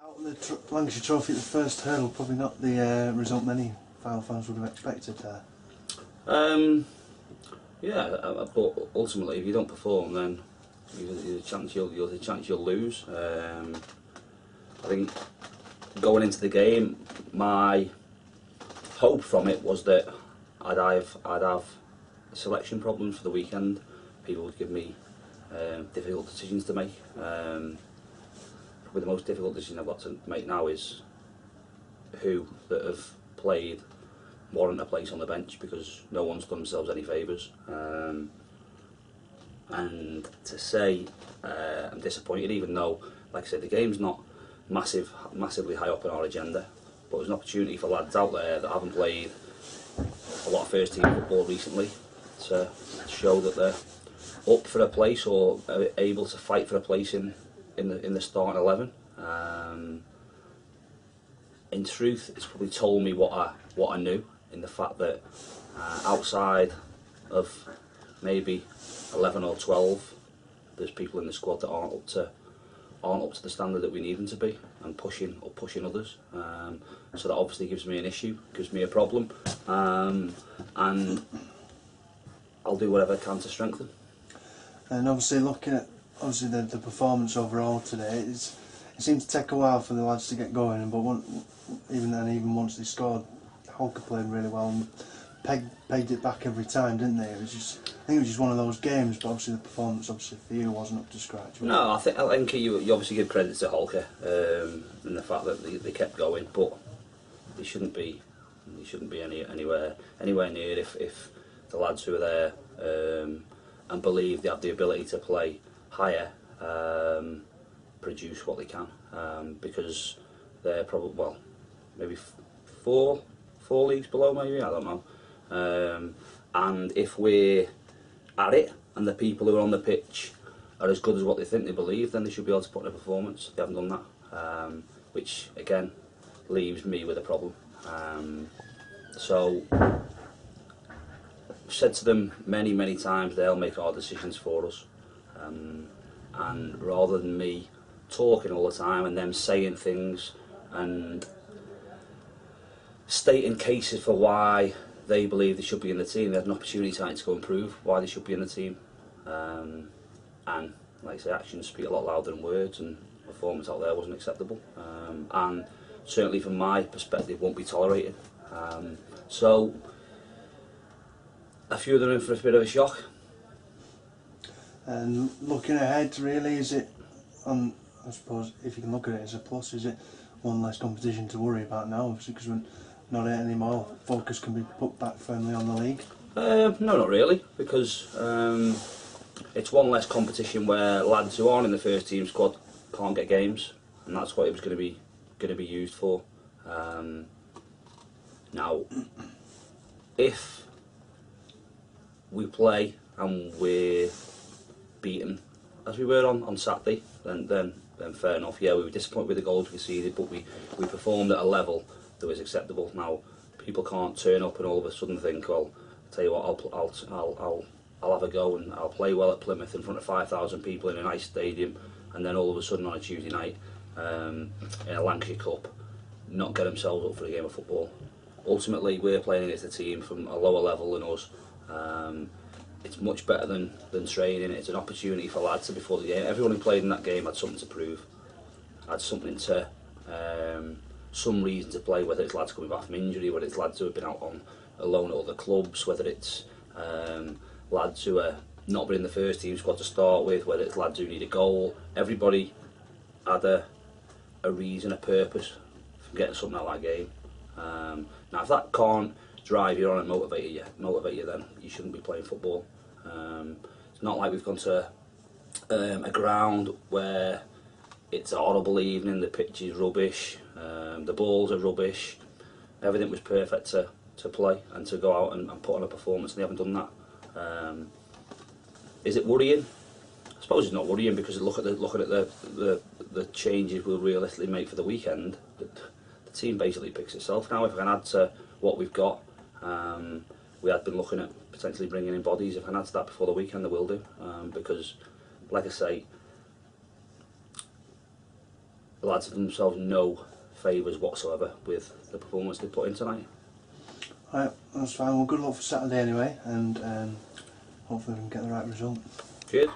Out of the Lancashire Trophy at the first hurdle, probably not the result many Fylde fans would have expected there. But ultimately, if you don't perform, then there's a chance you'll lose. I think going into the game, my hope from it was that I'd have selection problems for the weekend. People would give me difficult decisions to make. Probably the most difficult decision I've got to make now is who that have played warrant a place on the bench, because no one's done themselves any favours. And to say I'm disappointed, even though, like I said, the game's not massively high up on our agenda, but there's an opportunity for lads out there that haven't played a lot of first team football recently to show that they're up for a place or are able to fight for a place in the starting 11. In truth, it's probably told me what I knew, in the fact that outside of maybe 11 or 12, there's people in the squad that aren't up to the standard that we need them to be, and pushing others. So that obviously gives me an issue, gives me a problem, and I'll do whatever I can to strengthen. And obviously, looking at the performance overall today, it seemed to take a while for the lads to get going, but even once they scored, Holker played really well and pegged it back every time, didn't they? I think it was just one of those games, but obviously the performance for you wasn't up to scratch. No, I think you obviously give credit to Holker and the fact that they kept going, but they shouldn't be anywhere near if the lads who are there and believe they have the ability to play higher produce what they can, because they're probably maybe four leagues below, maybe, I don't know. And if we're at it and the people who are on the pitch are as good as what they think they believe, then they should be able to put in a performance. They haven't done that, which again leaves me with a problem. So I've said to them many times, they'll make our decisions for us, and rather than me talking all the time and them saying things and stating cases for why they believe they should be in the team, they had an opportunity tonight to go and prove why they should be in the team. And like I say, actions speak a lot louder than words, and performance out there wasn't acceptable, and certainly from my perspective won't be tolerated. So a few of them in for a bit of a shock. And looking ahead, really, is it, I suppose if you can look at it as a plus, is it one less competition to worry about now, obviously, because we're not it anymore, focus can be put back firmly on the league? No, not really, because it's one less competition where lads who aren't in the first team squad can't get games, and that's what it was going to be used for. Now, if we play and we're beaten as we were on Saturday, then fair enough. Yeah, we were disappointed with the goals we conceded, but we performed at a level that was acceptable. Now, people can't turn up and all of a sudden think, well, I'll tell you what, I'll have a go and I'll play well at Plymouth in front of 5,000 people in a nice stadium, and then all of a sudden on a Tuesday night in a Lancashire Cup not get themselves up for a game of football. Ultimately, we're playing against a team from a lower level than us. It's much better than training. It's an opportunity for lads to, before the game, everyone who played in that game had something to prove, had something to some reason to play, whether it's lads coming back from injury, whether it's lads who have been out on loan at other clubs, whether it's lads who are not been in the first team squad to start with, whether it's lads who need a goal. Everybody had a reason, a purpose for getting something out of that game. Now, if that can't drive you on and motivate you, then you shouldn't be playing football. It's not like we've gone to a ground where it's a horrible evening, the pitch is rubbish, the balls are rubbish, everything was perfect to play and to go out and put on a performance, and they haven't done that. Is it worrying? I suppose it's not worrying, because looking at the changes we'll realistically make for the weekend, the team basically picks itself now. If I can add to what we've got, we had been looking at potentially bringing in bodies. If I can add to that before the weekend, I will do, because, like I say, the lads have done themselves no favours whatsoever with the performance they put in tonight. Right, that's fine. Well, good luck for Saturday anyway, and hopefully we can get the right result. Cheers.